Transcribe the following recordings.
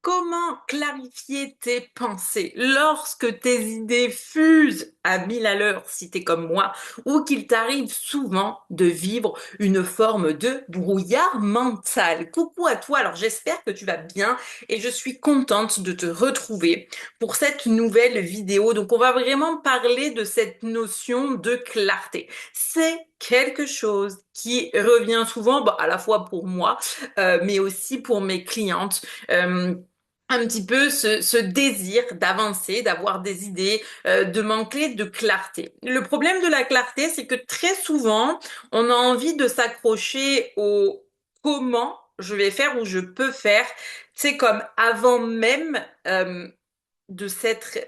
Comment clarifier tes pensées lorsque tes idées fusent à 1000 à l'heure si t'es comme moi, ou qu'il t'arrive souvent de vivre une forme de brouillard mental? Coucou à toi, alors j'espère que tu vas bien et je suis contente de te retrouver pour cette nouvelle vidéo. Donc on va vraiment parler de cette notion de clarté. C'est quelque chose qui revient souvent, à la fois pour moi, mais aussi pour mes clientes. Euh, un petit peu ce désir d'avancer, d'avoir des idées, de manquer de clarté. Le problème de la clarté, c'est que très souvent, on a envie de s'accrocher au comment je vais faire ou je peux faire, c'est comme avant même de s'être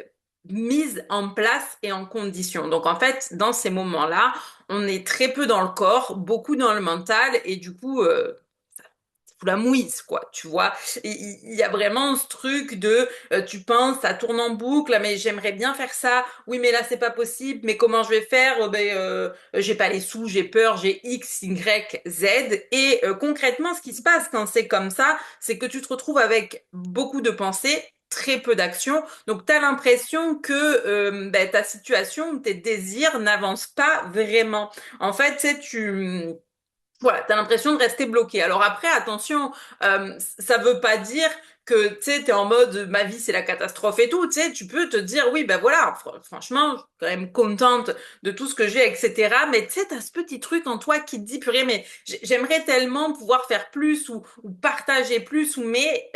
mise en place et en condition. Donc en fait, dans ces moments-là, on est très peu dans le corps, beaucoup dans le mental et du coup, sous la mouise, quoi, tu vois. Il y a vraiment ce truc de, tu penses, ça tourne en boucle, mais j'aimerais bien faire ça. Oui, mais là, c'est pas possible. Mais comment je vais faire? J'ai pas les sous, j'ai peur, j'ai X, Y, Z. Et concrètement, ce qui se passe quand c'est comme ça, c'est que tu te retrouves avec beaucoup de pensées, très peu d'action. Donc, tu as l'impression que ta situation, tes désirs n'avancent pas vraiment. En fait, tu sais, voilà, t'as l'impression de rester bloqué. Alors après, attention, ça veut pas dire que tu sais, t'es en mode ma vie c'est la catastrophe et tout. Tu sais, tu peux te dire oui, ben voilà, franchement, je suis quand même contente de tout ce que j'ai, etc. Mais tu sais, t'as ce petit truc en toi qui te dit purée, mais j'aimerais tellement pouvoir faire plus ou partager plus. Mais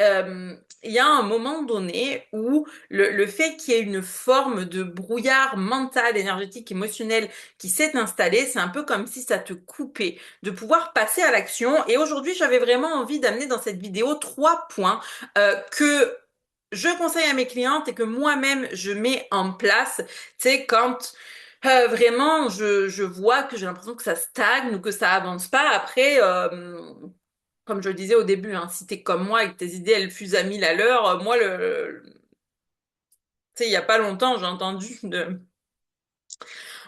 il y a un moment donné où le fait qu'il y ait une forme de brouillard mental, énergétique, émotionnel qui s'est installé, c'est un peu comme si ça te coupait de pouvoir passer à l'action. Et aujourd'hui, j'avais vraiment envie d'amener dans cette vidéo 3 points que je conseille à mes clientes et que moi-même je mets en place. Tu sais, quand vraiment je vois que j'ai l'impression que ça stagne ou que ça avance pas. Après, comme je le disais au début, hein, si t'es comme moi et que tes idées elles fusent à 1000 à l'heure, moi tu sais, il y a pas longtemps, j'ai entendu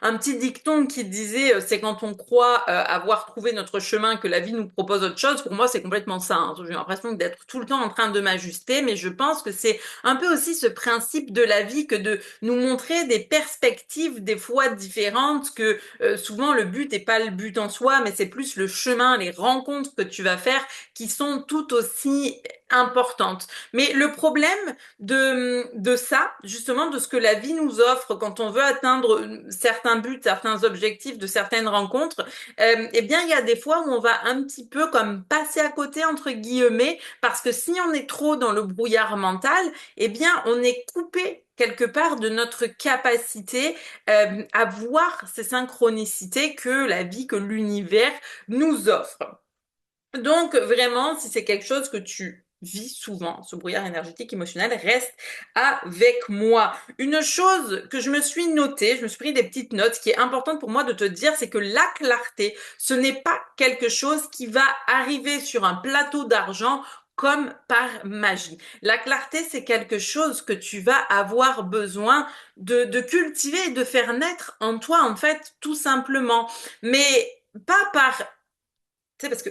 un petit dicton qui disait c'est quand on croit avoir trouvé notre chemin que la vie nous propose autre chose. Pour moi, c'est complètement ça, hein. J'ai l'impression d'être tout le temps en train de m'ajuster, mais je pense que c'est un peu aussi ce principe de la vie que de nous montrer des perspectives des fois différentes, que souvent le but n'est pas le but en soi, mais c'est plus le chemin, les rencontres que tu vas faire qui sont tout aussi importantes. Mais le problème de ça, justement, de ce que la vie nous offre quand on veut atteindre certains buts, certains objectifs de certaines rencontres, eh bien, il y a des fois où on va un petit peu comme passer à côté, entre guillemets, parce que si on est trop dans le brouillard mental, eh bien, on est coupé quelque part de notre capacité à voir ces synchronicités que la vie, que l'univers nous offre. Donc, vraiment, si c'est quelque chose que tu vis souvent, ce brouillard énergétique émotionnel, reste avec moi. Une chose que je me suis notée, je me suis pris des petites notes, qui est importante pour moi de te dire, c'est que la clarté, ce n'est pas quelque chose qui va arriver sur un plateau d'argent comme par magie. La clarté, c'est quelque chose que tu vas avoir besoin de cultiver et de faire naître en toi, en fait, tout simplement. Mais pas par, tu sais, parce que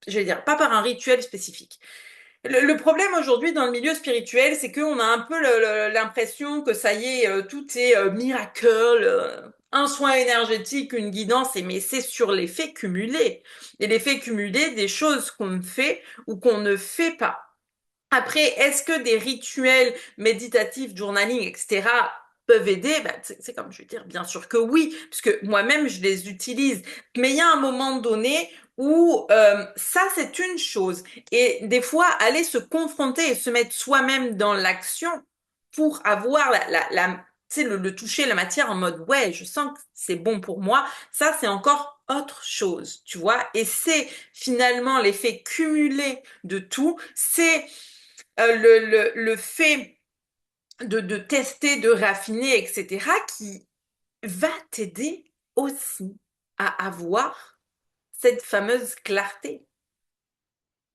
je vais dire, pas par un rituel spécifique. Le problème aujourd'hui dans le milieu spirituel, c'est qu'on a un peu l'impression que ça y est, tout est miracle, un soin énergétique, une guidance, mais c'est sur l'effet cumulé. Et l'effet cumulé des choses qu'on fait ou qu'on ne fait pas. Après, est-ce que des rituels méditatifs, journaling, etc. peuvent aider? C'est comme je vais dire, bien sûr que oui, puisque moi-même je les utilise. Mais il y a un moment donné où ça c'est une chose. Et des fois, aller se confronter et se mettre soi-même dans l'action pour avoir tu sais, le toucher, la matière en mode ouais, je sens que c'est bon pour moi, ça c'est encore autre chose, tu vois. Et c'est finalement l'effet cumulé de tout, c'est le fait de tester, de raffiner, etc., qui va t'aider aussi à avoir cette fameuse clarté.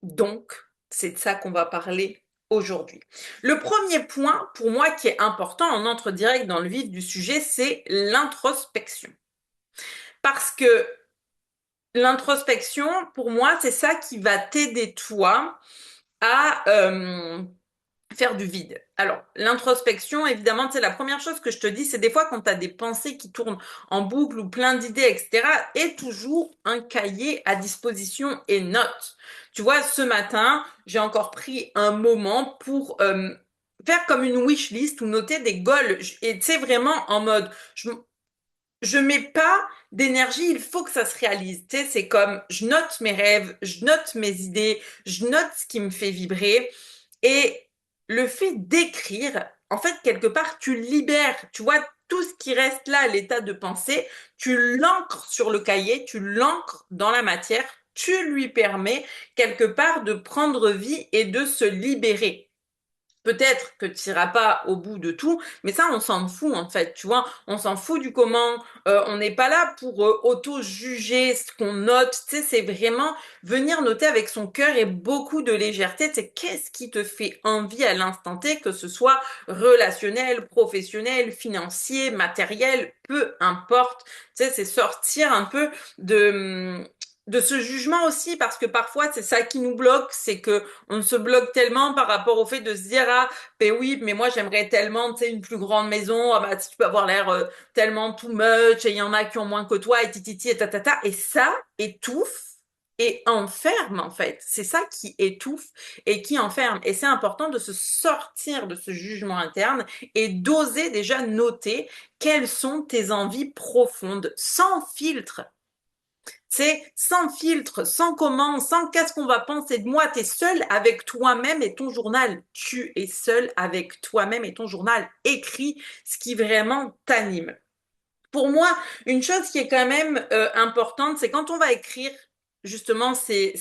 Donc, c'est de ça qu'on va parler aujourd'hui. Le premier point, pour moi, qui est important, on entre direct dans le vif du sujet, c'est l'introspection. Parce que l'introspection, pour moi, c'est ça qui va t'aider toi à faire du vide. Alors, l'introspection, évidemment, c'est la première chose que je te dis, c'est des fois quand tu as des pensées qui tournent en boucle ou plein d'idées, etc., et toujours un cahier à disposition et note. Tu vois, ce matin, j'ai encore pris un moment pour faire comme une wish list ou noter des goals. Et tu sais, vraiment en mode, je mets pas d'énergie, il faut que ça se réalise. Tu sais, c'est comme, je note mes rêves, je note mes idées, je note ce qui me fait vibrer. Et le fait d'écrire, en fait, quelque part, tu libères, tu vois, tout ce qui reste là, l'état de pensée, tu l'ancres sur le cahier, tu l'ancres dans la matière, tu lui permets quelque part de prendre vie et de se libérer. Peut-être que tu n'iras pas au bout de tout, mais ça, on s'en fout en fait, tu vois. On s'en fout du comment. On n'est pas là pour auto-juger ce qu'on note. Tu sais, c'est vraiment venir noter avec son cœur et beaucoup de légèreté. C'est qu'est-ce qui te fait envie à l'instant T, que ce soit relationnel, professionnel, financier, matériel, peu importe. Tu sais, c'est sortir un peu de ce jugement aussi, parce que parfois c'est ça qui nous bloque, c'est que on se bloque tellement par rapport au fait de se dire ah ben oui mais moi j'aimerais tellement tu sais une plus grande maison, ah bah tu peux avoir l'air tellement too much et il y en a qui ont moins que toi et tititi et tatata, et ça étouffe et enferme en fait, c'est ça qui étouffe et qui enferme, et c'est important de se sortir de ce jugement interne et d'oser déjà noter quelles sont tes envies profondes sans filtre. C'est sans filtre, sans comment, sans qu'est-ce qu'on va penser de moi. Tu es seul avec toi-même et ton journal. Tu es seul avec toi-même et ton journal. Écris ce qui vraiment t'anime. Pour moi, une chose qui est quand même importante, c'est quand on va écrire justement ces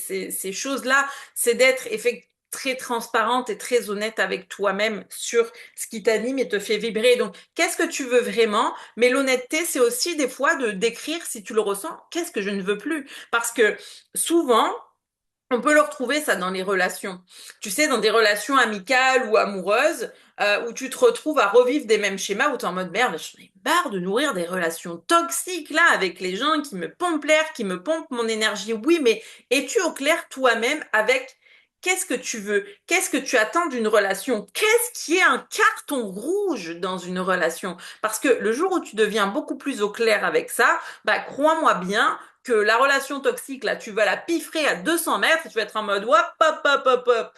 choses-là, c'est d'être effectivement très transparente et très honnête avec toi-même sur ce qui t'anime et te fait vibrer. Donc, qu'est-ce que tu veux vraiment? Mais l'honnêteté, c'est aussi des fois de d'écrire, si tu le ressens, qu'est-ce que je ne veux plus? Parce que souvent, on peut le retrouver ça dans les relations. Tu sais, dans des relations amicales ou amoureuses, où tu te retrouves à revivre des mêmes schémas, où tu es en mode merde, j'en ai marre de nourrir des relations toxiques là avec les gens qui me pompent l'air, qui me pompent mon énergie. Oui, mais es-tu au clair toi-même avec qu'est-ce que tu veux? Qu'est-ce que tu attends d'une relation? Qu'est-ce qui est un carton rouge dans une relation? Parce que le jour où tu deviens beaucoup plus au clair avec ça, bah crois-moi bien que la relation toxique, là, tu vas la piffrer à 200 mètres et tu vas être en mode hop, hop, hop, hop, hop,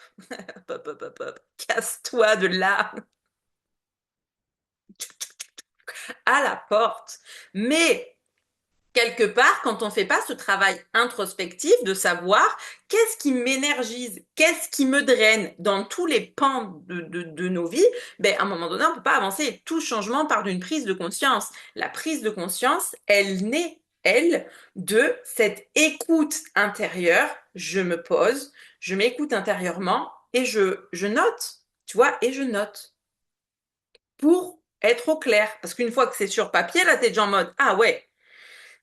hop, hop, hop, hop. Casse-toi de là, à la porte. Mais quelque part, quand on ne fait pas ce travail introspectif de savoir qu'est-ce qui m'énergise, qu'est-ce qui me draine dans tous les pans de nos vies, ben, à un moment donné, on ne peut pas avancer. Et tout changement part d'une prise de conscience. La prise de conscience, elle naît, elle, de cette écoute intérieure. Je me pose, je m'écoute intérieurement et je note, tu vois, et je note pour être au clair. Parce qu'une fois que c'est sur papier, là, t'es déjà en mode, ah ouais,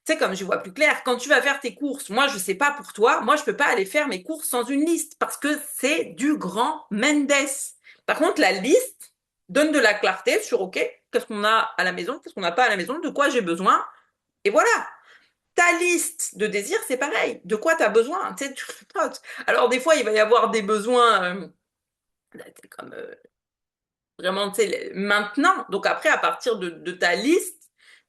tu sais, comme je vois plus clair, quand tu vas faire tes courses, moi, je sais pas pour toi, moi, je peux pas aller faire mes courses sans une liste parce que c'est du grand Mendes. Par contre, la liste donne de la clarté sur, OK, qu'est-ce qu'on a à la maison, qu'est-ce qu'on n'a pas à la maison, de quoi j'ai besoin. Et voilà. Ta liste de désirs, c'est pareil. De quoi tu as besoin, tu sais, tu notes. Alors, des fois, il va y avoir des besoins comme vraiment, tu sais, maintenant. Donc après, à partir de ta liste,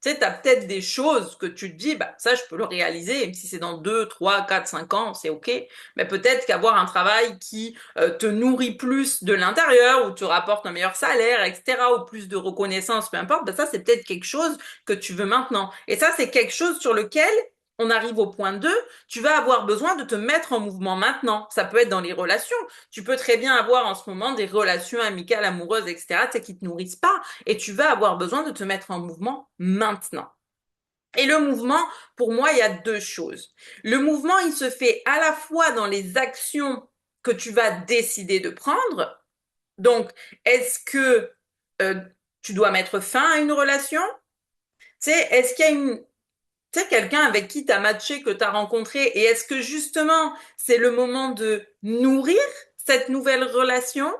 tu sais, tu as peut-être des choses que tu te dis, bah, ça, je peux le réaliser, même si c'est dans 2, 3, 4, 5 ans, c'est OK. Mais peut-être qu'avoir un travail qui te nourrit plus de l'intérieur, ou te rapporte un meilleur salaire, etc., ou plus de reconnaissance, peu importe, bah, ça, c'est peut-être quelque chose que tu veux maintenant. Et ça, c'est quelque chose sur lequel on arrive au point 2, tu vas avoir besoin de te mettre en mouvement maintenant. Ça peut être dans les relations. Tu peux très bien avoir en ce moment des relations amicales, amoureuses, etc., tu sais, qui te nourrissent pas. Et tu vas avoir besoin de te mettre en mouvement maintenant. Et le mouvement, pour moi, il y a deux choses. Le mouvement, il se fait à la fois dans les actions que tu vas décider de prendre. Donc, est-ce que euh, tu dois mettre fin à une relation? Tu sais, est-ce qu'il y a une, tu sais, quelqu'un avec qui tu as matché, que tu as rencontré, et est-ce que justement, c'est le moment de nourrir cette nouvelle relation?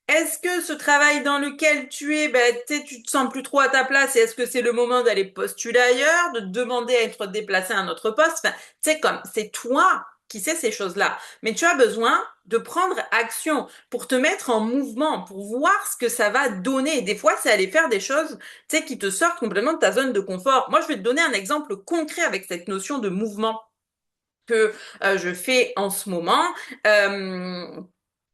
Est-ce que ce travail dans lequel tu es, ben, tu te sens plus trop à ta place, et est-ce que c'est le moment d'aller postuler ailleurs, de demander à être déplacé à un autre poste? Enfin, tu sais, comme, c'est toi. qui sait ces choses-là. Mais tu as besoin de prendre action pour te mettre en mouvement, pour voir ce que ça va donner. Des fois, c'est aller faire des choses, tu sais, qui te sortent complètement de ta zone de confort. Moi, je vais te donner un exemple concret avec cette notion de mouvement que je fais en ce moment. Euh,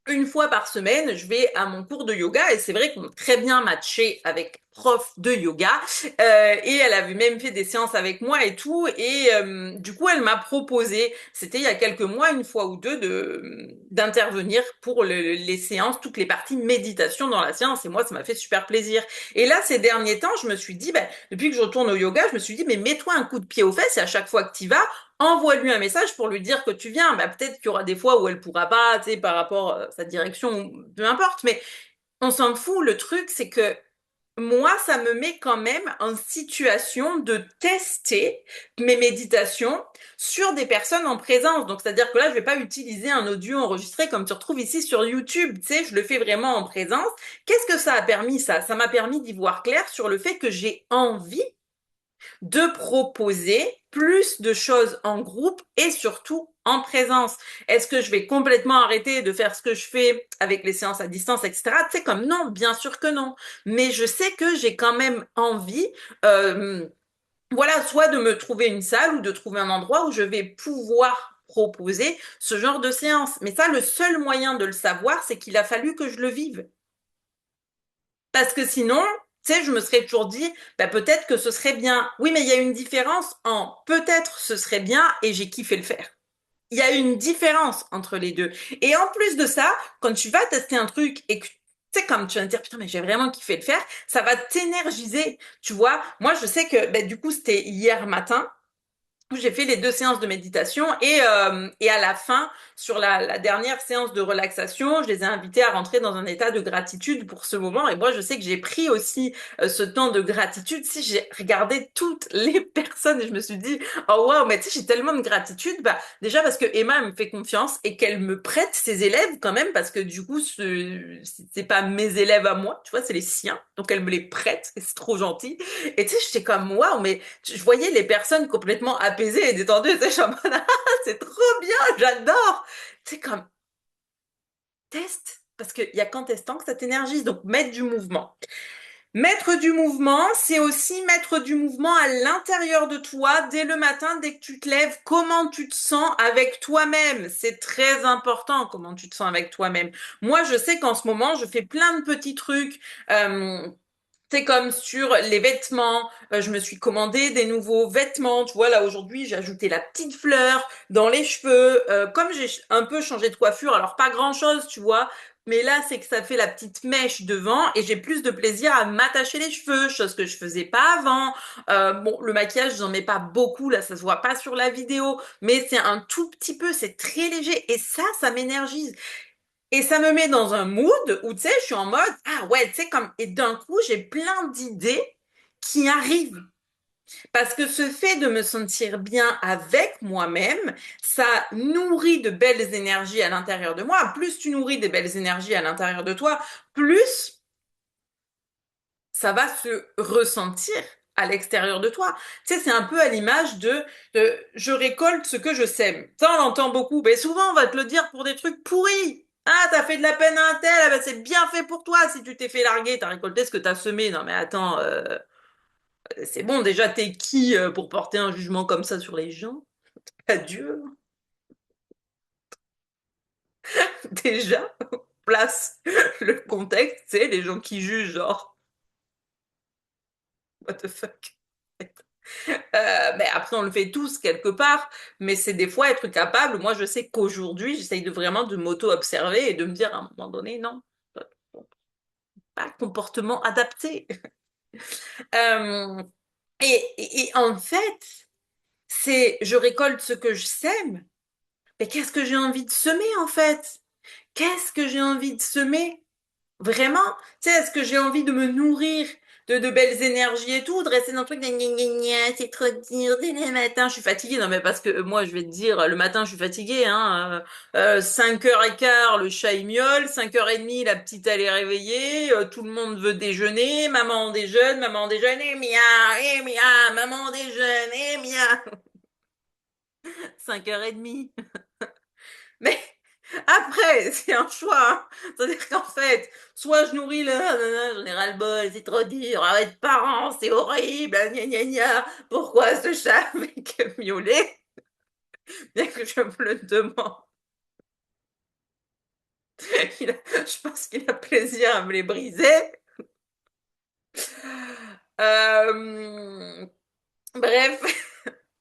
une fois par semaine, je vais à mon cours de yoga et c'est vrai qu'on a très bien matché avec prof de yoga et elle avait même fait des séances avec moi et tout et du coup elle m'a proposé, c'était il y a quelques mois, une fois ou deux, de d'intervenir pour les séances, toutes les parties méditation dans la séance et moi ça m'a fait super plaisir. Et là ces derniers temps, je me suis dit, ben, depuis que je retourne au yoga, je me suis dit, mais mets-toi un coup de pied aux fesses et à chaque fois que tu y vas, envoie-lui un message pour lui dire que tu viens. Bah, peut-être qu'il y aura des fois où elle pourra pas, tu sais, par rapport à sa direction, peu importe, mais on s'en fout. Le truc, c'est que moi, ça me met quand même en situation de tester mes méditations sur des personnes en présence. Donc, c'est-à-dire que là, je vais pas utiliser un audio enregistré comme tu retrouves ici sur YouTube. Tu sais, je le fais vraiment en présence. Qu'est-ce que ça a permis, ça? Ça m'a permis d'y voir clair sur le fait que j'ai envie de proposer plus de choses en groupe et surtout en présence. Est-ce que je vais complètement arrêter de faire ce que je fais avec les séances à distance, etc. Tu sais, comme non, bien sûr que non. Mais je sais que j'ai quand même envie, euh, voilà, soit de me trouver une salle ou de trouver un endroit où je vais pouvoir proposer ce genre de séance. Mais ça, le seul moyen de le savoir, c'est qu'il a fallu que je le vive. Parce que sinon, tu sais, je me serais toujours dit, bah, peut-être que ce serait bien. Oui, mais il y a une différence en peut-être ce serait bien et j'ai kiffé le faire. Il y a une différence entre les deux. Et en plus de ça, quand tu vas tester un truc et que tu sais, comme tu vas te dire, putain, mais j'ai vraiment kiffé le faire, ça va t'énergiser. Tu vois, moi, je sais que, bah, du coup, c'était hier matin où j'ai fait les deux séances de méditation et à la fin, sur la dernière séance de relaxation, je les ai invités à rentrer dans un état de gratitude pour ce moment. Et moi, je sais que j'ai pris aussi ce temps de gratitude. Si j'ai regardé toutes les personnes et je me suis dit, oh waouh, mais tu sais, j'ai tellement de gratitude. Bah, déjà parce que Emma elle me fait confiance et qu'elle me prête ses élèves quand même parce que du coup, c'est pas mes élèves à moi, tu vois, c'est les siens. Donc elle me les prête et c'est trop gentil. Et tu sais, j'étais comme waouh, mais je voyais les personnes complètement apaisées et détendues. Tu sais, je suis en mode, ah, c'est trop bien, j'adore. Tu sais, comme test, parce qu'il y a qu'en testant que ça t'énergise. Donc, mettre du mouvement. Mettre du mouvement, c'est aussi mettre du mouvement à l'intérieur de toi dès le matin, dès que tu te lèves. Comment tu te sens avec toi-même? C'est très important comment tu te sens avec toi-même. Moi, je sais qu'en ce moment, je fais plein de petits trucs. Euh, c'est comme sur les vêtements, je me suis commandé des nouveaux vêtements, tu vois, là aujourd'hui j'ai ajouté la petite fleur dans les cheveux, comme j'ai un peu changé de coiffure, alors pas grand-chose, tu vois, mais là c'est que ça fait la petite mèche devant et j'ai plus de plaisir à m'attacher les cheveux, chose que je faisais pas avant. Bon, le maquillage, j'en mets pas beaucoup, là ça se voit pas sur la vidéo, mais c'est un tout petit peu, c'est très léger et ça m'énergise. Et ça me met dans un mood où, tu sais, je suis en mode, ah ouais, tu sais, comme, et d'un coup, j'ai plein d'idées qui arrivent. Parce que ce fait de me sentir bien avec moi-même, ça nourrit de belles énergies à l'intérieur de moi. Plus tu nourris des belles énergies à l'intérieur de toi, plus ça va se ressentir à l'extérieur de toi. Tu sais, c'est un peu à l'image de je récolte ce que je sème. Ça, on l'entend beaucoup. Mais souvent, on va te le dire pour des trucs pourris. Ah, t'as fait de la peine à un tel, ah ben, c'est bien fait pour toi. Si tu t'es fait larguer, t'as récolté ce que t'as semé. Non, mais attends, c'est bon, déjà, t'es qui pour porter un jugement comme ça sur les gens? Adieu. Déjà, place le contexte, tu sais, les gens qui jugent, genre, what the fuck? Mais après, on le fait tous quelque part, mais c'est des fois être capable. Moi, je sais qu'aujourd'hui, j'essaye de vraiment de m'auto-observer et de me dire à un moment donné, non, pas comportement adapté. Euh, et en fait, c'est je récolte ce que je sème. Mais qu'est-ce que j'ai envie de semer en fait? Qu'est-ce que j'ai envie de semer? Vraiment? Tu sais, est-ce que j'ai envie de me nourrir de belles énergies et tout, de rester dans le truc de gna gna gna, c'est trop dur dès le matin, je suis fatiguée. Non, mais parce que moi, je vais te dire, le matin, je suis fatiguée, hein. 5h15, le chat il miaule, 5h30, la petite elle est réveillée, tout le monde veut déjeuner, maman déjeune, eh mia, maman déjeune, eh mia. 5h30. Mais après, c'est un choix, hein. C'est-à-dire qu'en fait, soit je nourris le j'en ai ras-le-bol, c'est trop dur, arrête parents, c'est horrible, gna gna gna, pourquoi ce chat avec miauler? Bien que je me le demande. Je pense qu'il a plaisir à me les briser. Euh, Bref.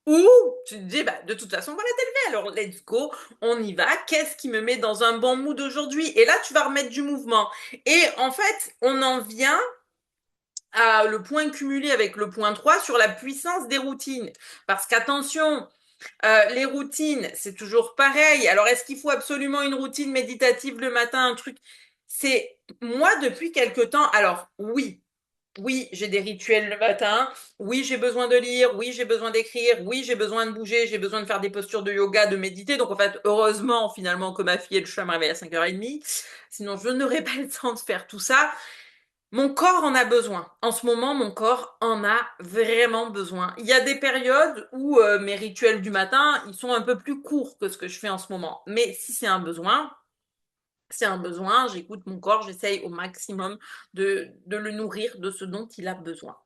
Ou tu te dis, bah, de toute façon, voilà, t'es levé, alors let's go, on y va. Qu'est-ce qui me met dans un bon mood aujourd'hui? Et là, tu vas remettre du mouvement. Et en fait, on en vient à le point cumulé avec le point 3 sur la puissance des routines. Parce qu'attention, les routines, c'est toujours pareil. Alors, est-ce qu'il faut absolument une routine méditative le matin, un truc? C'est moi depuis quelque temps. Alors, oui, oui, j'ai des rituels le matin. Oui, j'ai besoin de lire. Oui, j'ai besoin d'écrire. Oui, j'ai besoin de bouger. J'ai besoin de faire des postures de yoga, de méditer. Donc, en fait, heureusement, finalement, que ma fille et le chat me réveillent à 5h30. Sinon, je n'aurais pas le temps de faire tout ça. Mon corps en a besoin. En ce moment, mon corps en a vraiment besoin. Il y a des périodes où mes rituels du matin, ils sont un peu plus courts que ce que je fais en ce moment. Mais si c'est un besoin, j'écoute mon corps, j'essaye au maximum de le nourrir de ce dont il a besoin.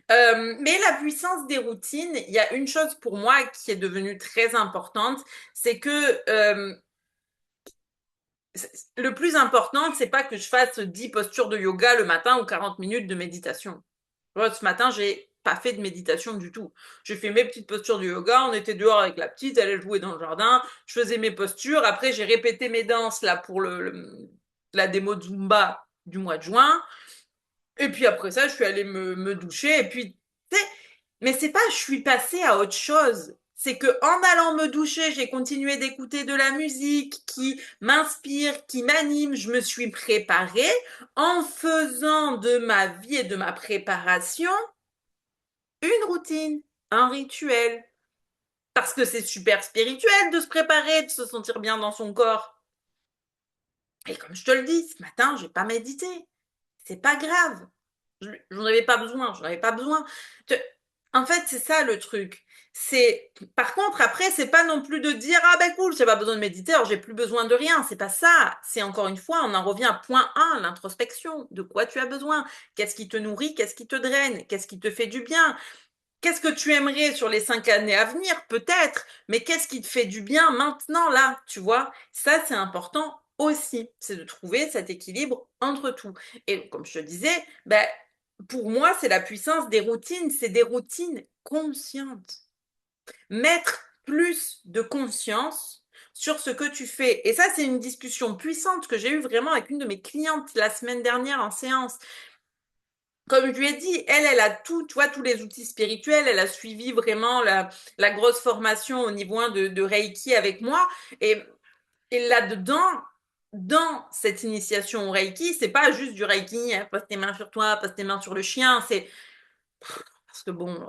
Mais la puissance des routines, il y a une chose pour moi qui est devenue très importante, c'est que le plus important, c'est pas que je fasse 10 postures de yoga le matin ou 40 minutes de méditation. Ce matin, j'ai pas fait de méditation du tout. J'ai fait mes petites postures de yoga, on était dehors avec la petite, elle jouait dans le jardin, je faisais mes postures, après j'ai répété mes danses là pour la démo de Zumba du mois de juin, et puis après ça, je suis allée me doucher, et puis, tu sais, mais c'est pas je suis passée à autre chose. C'est que en allant me doucher, j'ai continué d'écouter de la musique qui m'inspire, qui m'anime. Je me suis préparée en faisant de ma vie et de ma préparation une routine, un rituel. Parce que c'est super spirituel de se préparer, de se sentir bien dans son corps. Et comme je te le dis, ce matin, j'ai pas médité. C'est pas grave. J'en avais pas besoin, j'en avais pas besoin. En fait, c'est ça le truc. C'est, par contre, après, c'est pas non plus de dire, ah ben cool, j'ai pas besoin de méditer, alors j'ai plus besoin de rien. C'est pas ça. C'est encore une fois, on en revient à point 1, l'introspection. De quoi tu as besoin? Qu'est-ce qui te nourrit? Qu'est-ce qui te draine? Qu'est-ce qui te fait du bien? Qu'est-ce que tu aimerais sur les 5 années à venir? Peut-être, mais qu'est-ce qui te fait du bien maintenant, là, tu vois? Ça, c'est important aussi, c'est de trouver cet équilibre entre tout. Et comme je te disais, ben, pour moi, c'est la puissance des routines, c'est des routines conscientes. Mettre plus de conscience sur ce que tu fais. Et ça, c'est une discussion puissante que j'ai eue vraiment avec une de mes clientes la semaine dernière en séance. Comme je lui ai dit, elle a tout, tu vois, tous les outils spirituels. Elle a suivi vraiment la grosse formation au niveau 1 de Reiki avec moi. Et là-dedans, dans cette initiation au Reiki, c'est pas juste du Reiki, hein, pose tes mains sur toi, pose tes mains sur le chien. C'est parce que bon,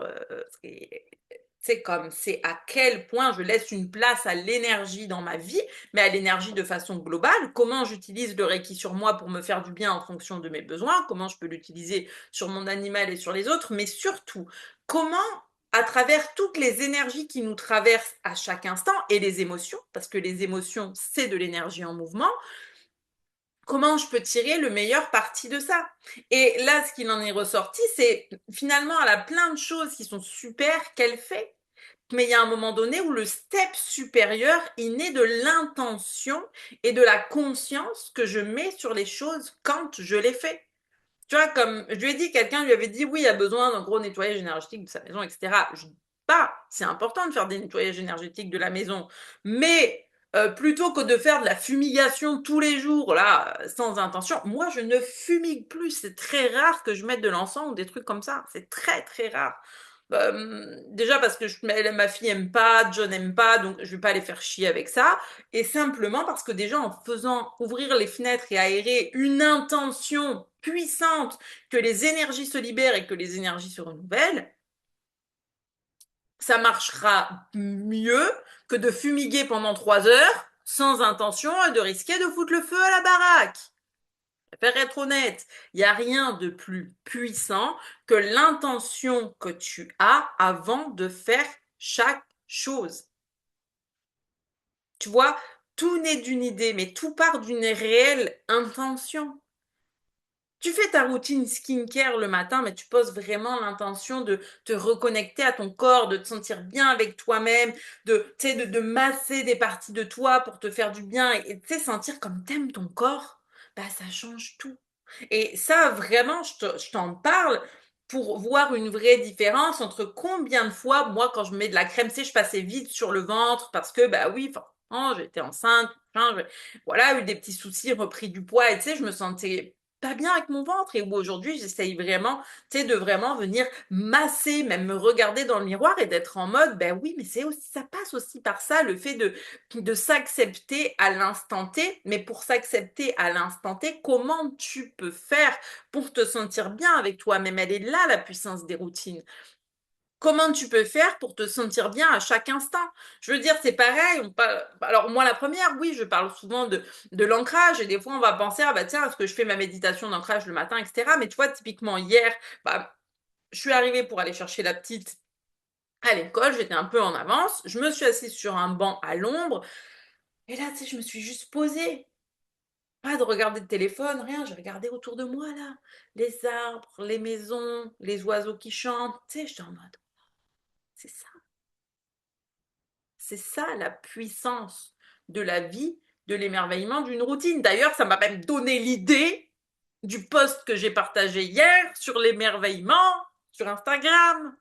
c'est comme, c'est à quel point je laisse une place à l'énergie dans ma vie, mais à l'énergie de façon globale. Comment j'utilise le Reiki sur moi pour me faire du bien en fonction de mes besoins, comment je peux l'utiliser sur mon animal et sur les autres, mais surtout, comment, à travers toutes les énergies qui nous traversent à chaque instant, et les émotions, parce que les émotions, c'est de l'énergie en mouvement, comment je peux tirer le meilleur parti de ça? Et là, ce qu'il en est ressorti, c'est finalement, elle a plein de choses qui sont super qu'elle fait. Mais il y a un moment donné où le step supérieur, il naît de l'intention et de la conscience que je mets sur les choses quand je les fais. Tu vois, comme je lui ai dit, quelqu'un lui avait dit, oui, il y a besoin d'un gros nettoyage énergétique de sa maison, etc. Je dis pas, c'est important de faire des nettoyages énergétiques de la maison, mais plutôt que de faire de la fumigation tous les jours, là, sans intention, moi, je ne fumigue plus. C'est très rare que je mette de l'encens ou des trucs comme ça. C'est très, très rare. Déjà parce que ma fille aime pas, John aime pas, donc je vais pas les faire chier avec ça. Et simplement parce que déjà en faisant ouvrir les fenêtres et aérer une intention puissante que les énergies se libèrent et que les énergies se renouvellent, ça marchera mieux que de fumiguer pendant 3 heures sans intention et de risquer de foutre le feu à la baraque. Je préfère être honnête, il n'y a rien de plus puissant que l'intention que tu as avant de faire chaque chose. Tu vois, tout naît d'une idée, mais tout part d'une réelle intention. Tu fais ta routine skincare le matin, mais tu poses vraiment l'intention de te reconnecter à ton corps, de te sentir bien avec toi-même, de masser des parties de toi pour te faire du bien et tu sais, sentir comme t'aimes ton corps, bah ça change tout. Et ça, vraiment, je t'en parle pour voir une vraie différence entre combien de fois, moi, quand je mets de la crème, tu sais, je passais vite sur le ventre parce que, bah oui, forcément, j'étais enceinte, voilà, eu des petits soucis, repris du poids, et tu sais, je me sentais pas bien avec mon ventre et où aujourd'hui j'essaye vraiment, tu sais, de vraiment venir masser, même me regarder dans le miroir et d'être en mode, ben oui, mais c'est aussi, ça passe aussi par ça, le fait de s'accepter à l'instant T, mais pour s'accepter à l'instant T, comment tu peux faire pour te sentir bien avec toi-même? Elle est là, la puissance des routines. Comment tu peux faire pour te sentir bien à chaque instant? Je veux dire, c'est pareil. Alors moi, la première, oui, je parle souvent de l'ancrage et des fois, on va penser, ah bah tiens, est-ce que je fais ma méditation d'ancrage le matin, etc. Mais tu vois, typiquement hier, bah, je suis arrivée pour aller chercher la petite à l'école, j'étais un peu en avance, je me suis assise sur un banc à l'ombre et là, tu sais, je me suis juste posée. Pas de regarder le téléphone, rien, j'ai regardé autour de moi là, les arbres, les maisons, les oiseaux qui chantent, tu sais, j'étais en mode, c'est ça. C'est ça la puissance de la vie, de l'émerveillement d'une routine. D'ailleurs, ça m'a même donné l'idée du post que j'ai partagé hier sur l'émerveillement sur Instagram.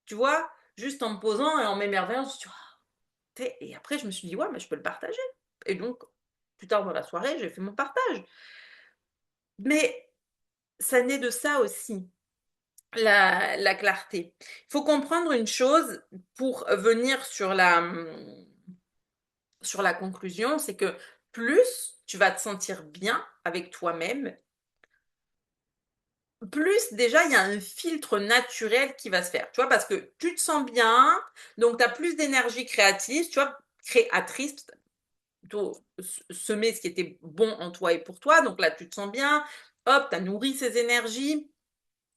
Tu vois, juste en me posant et en m'émerveillant. Et après, je me suis dit, ouais, mais je peux le partager. Et donc, plus tard dans la soirée, j'ai fait mon partage. Mais ça naît de ça aussi, la clarté. Il faut comprendre une chose pour venir sur la conclusion, c'est que plus tu vas te sentir bien avec toi-même, plus déjà il y a un filtre naturel qui va se faire, tu vois, parce que tu te sens bien, donc tu as plus d'énergie créative, tu vois, créatrice, plutôt semer ce qui était bon en toi et pour toi, donc là tu te sens bien, hop, tu as nourri ces énergies,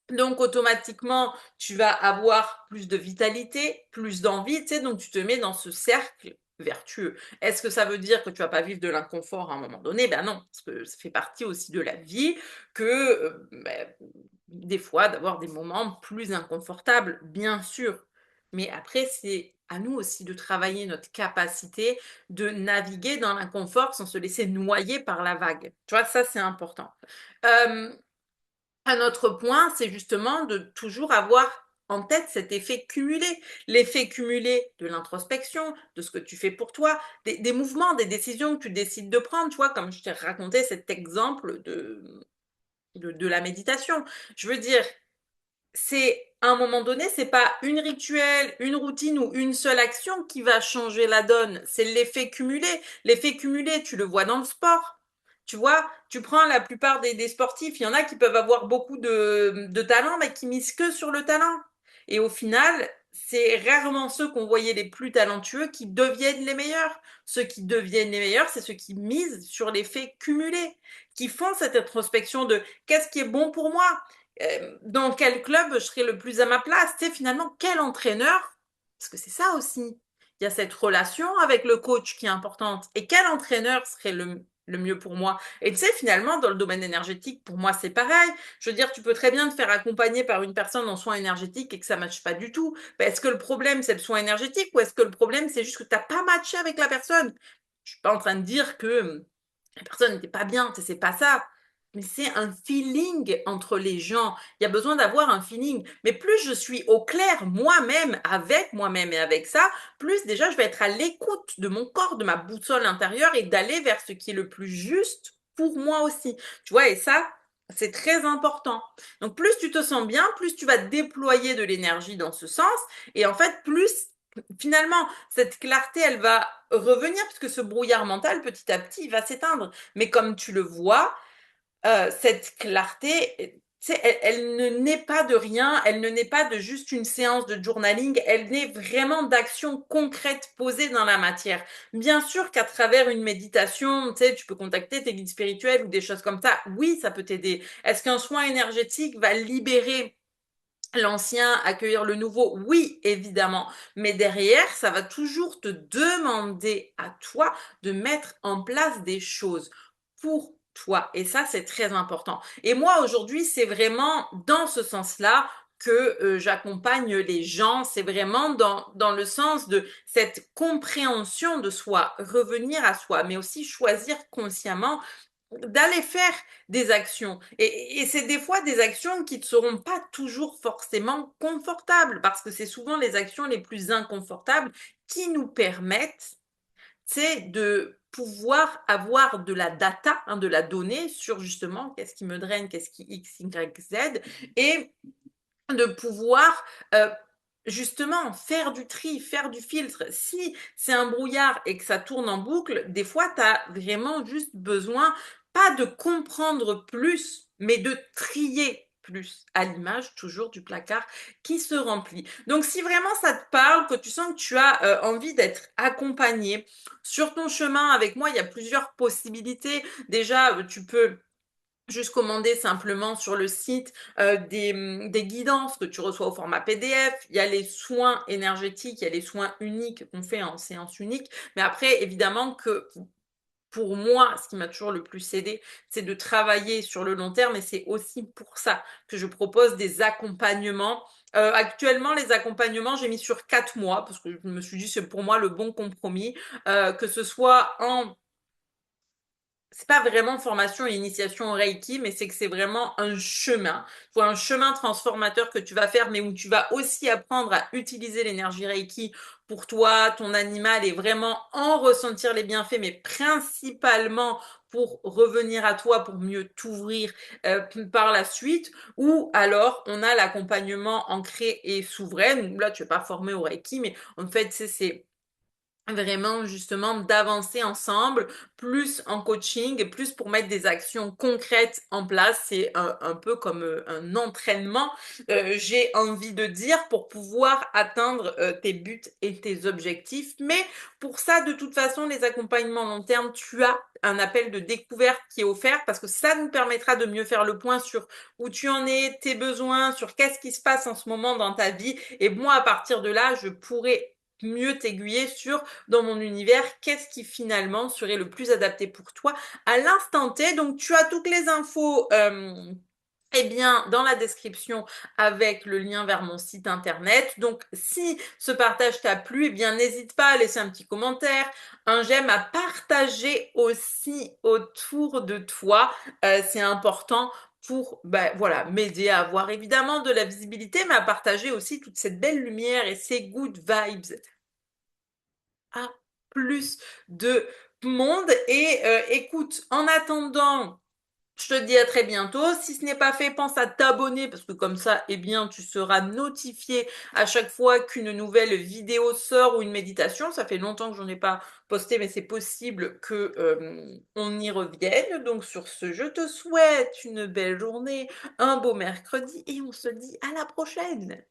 donc automatiquement, tu vas avoir plus de vitalité, plus d'envie, tu sais, donc tu te mets dans ce cercle vertueux. Est-ce que ça veut dire que tu vas pas vivre de l'inconfort à un moment donné? Ben non, parce que ça fait partie aussi de la vie que des fois d'avoir des moments plus inconfortables, bien sûr. Mais après, c'est à nous aussi de travailler notre capacité de naviguer dans l'inconfort sans se laisser noyer par la vague. Tu vois, ça c'est important. Euh, un autre point, c'est justement de toujours avoir en tête cet effet cumulé, l'effet cumulé de l'introspection, de ce que tu fais pour toi, des mouvements, des décisions que tu décides de prendre, tu vois, comme je t'ai raconté cet exemple de la méditation. Je veux dire, c'est à un moment donné, c'est pas une rituel, une routine ou une seule action qui va changer la donne. C'est l'effet cumulé. L'effet cumulé, tu le vois dans le sport. Tu vois, tu prends la plupart des sportifs, il y en a qui peuvent avoir beaucoup de talent, mais qui misent que sur le talent. Et au final, c'est rarement ceux qu'on voyait les plus talentueux qui deviennent les meilleurs. Ceux qui deviennent les meilleurs, c'est ceux qui misent sur l'effet cumulé, qui font cette introspection de qu'est-ce qui est bon pour moi, dans quel club je serais le plus à ma place? Tu sais, finalement, quel entraîneur? Parce que c'est ça aussi. Il y a cette relation avec le coach qui est importante. Et quel entraîneur serait le mieux pour moi? Et tu sais, finalement, dans le domaine énergétique, pour moi, c'est pareil. Je veux dire, tu peux très bien te faire accompagner par une personne en soins énergétiques et que ça ne matche pas du tout. Ben, est-ce que le problème, c'est le soin énergétique ou est-ce que le problème, c'est juste que tu n'as pas matché avec la personne? Je suis pas en train de dire que la personne n'était pas bien, c'est pas ça. Mais c'est un feeling entre les gens. Il y a besoin d'avoir un feeling. Mais plus je suis au clair moi-même et avec ça, plus déjà je vais être à l'écoute de mon corps, de ma boussole intérieure et d'aller vers ce qui est le plus juste pour moi aussi. Tu vois, et ça, c'est très important. Donc plus tu te sens bien, plus tu vas déployer de l'énergie dans ce sens. Et en fait, plus finalement, cette clarté, elle va revenir puisque ce brouillard mental, petit à petit, il va s'éteindre. Mais comme tu le vois, cette clarté, tu sais, elle ne naît pas de rien, elle ne naît pas de juste une séance de journaling, elle naît vraiment d'actions concrètes posées dans la matière. Bien sûr qu'à travers une méditation, tu sais, tu peux contacter tes guides spirituels ou des choses comme ça. Oui, ça peut t'aider. Est-ce qu'un soin énergétique va libérer l'ancien, accueillir le nouveau, oui, évidemment, mais derrière, ça va toujours te demander à toi de mettre en place des choses pour toi. Et ça, c'est très important. Et moi, aujourd'hui, c'est vraiment dans ce sens-là que j'accompagne les gens. C'est vraiment dans le sens de cette compréhension de soi, revenir à soi, mais aussi choisir consciemment d'aller faire des actions. Et c'est des fois des actions qui ne seront pas toujours forcément confortables, parce que c'est souvent les actions les plus inconfortables qui nous permettent, c'est de pouvoir avoir de la data, hein, de la donnée sur justement qu'est-ce qui me draine, qu'est-ce qui X, Y, Z, et de pouvoir justement faire du tri, faire du filtre. Si c'est un brouillard et que ça tourne en boucle, des fois, tu as vraiment juste besoin, pas de comprendre plus, mais de trier plus, à l'image toujours du placard qui se remplit. Donc si vraiment ça te parle, que tu sens que tu as envie d'être accompagné sur ton chemin avec moi, il y a plusieurs possibilités. Déjà, tu peux juste commander simplement sur le site des guidances que tu reçois au format PDF. Il y a les soins énergétiques, il y a les soins uniques qu'on fait en séance unique. Mais après, évidemment que pour moi, ce qui m'a toujours le plus aidé, c'est de travailler sur le long terme et c'est aussi pour ça que je propose des accompagnements. Actuellement, les accompagnements, j'ai mis sur 4 mois parce que je me suis dit c'est pour moi le bon compromis, que ce soit en c'est pas vraiment formation et initiation au Reiki, mais c'est que c'est vraiment un chemin. Tu vois, un chemin transformateur que tu vas faire, mais où tu vas aussi apprendre à utiliser l'énergie Reiki pour toi, ton animal, et vraiment en ressentir les bienfaits, mais principalement pour revenir à toi, pour mieux t'ouvrir par la suite. Ou alors, on a l'accompagnement ancré et souverain. Là, tu n'es pas formé au Reiki, mais en fait, c'est vraiment justement d'avancer ensemble, plus en coaching, plus pour mettre des actions concrètes en place. C'est un peu comme un entraînement, j'ai envie de dire, pour pouvoir atteindre tes buts et tes objectifs. Mais pour ça, de toute façon, les accompagnements long terme, tu as un appel de découverte qui est offert parce que ça nous permettra de mieux faire le point sur où tu en es, tes besoins, sur qu'est-ce qui se passe en ce moment dans ta vie. Et moi, à partir de là, je pourrais mieux t'aiguiller sur dans mon univers, qu'est-ce qui finalement serait le plus adapté pour toi à l'instant T. Donc tu as toutes les infos eh bien, dans la description avec le lien vers mon site internet. Donc, si ce partage t'a plu, eh bien, n'hésite pas à laisser un petit commentaire, un j'aime, à partager aussi autour de toi. C'est important pour, voilà, m'aider à avoir évidemment de la visibilité, mais à partager aussi toute cette belle lumière et ces good vibes à plus de monde. Et écoute, en attendant, je te dis à très bientôt. Si ce n'est pas fait, pense à t'abonner parce que comme ça, eh bien, tu seras notifié à chaque fois qu'une nouvelle vidéo sort ou une méditation. Ça fait longtemps que j'en ai pas posté, mais c'est possible que on y revienne. Donc sur ce, je te souhaite une belle journée, un beau mercredi et on se dit à la prochaine.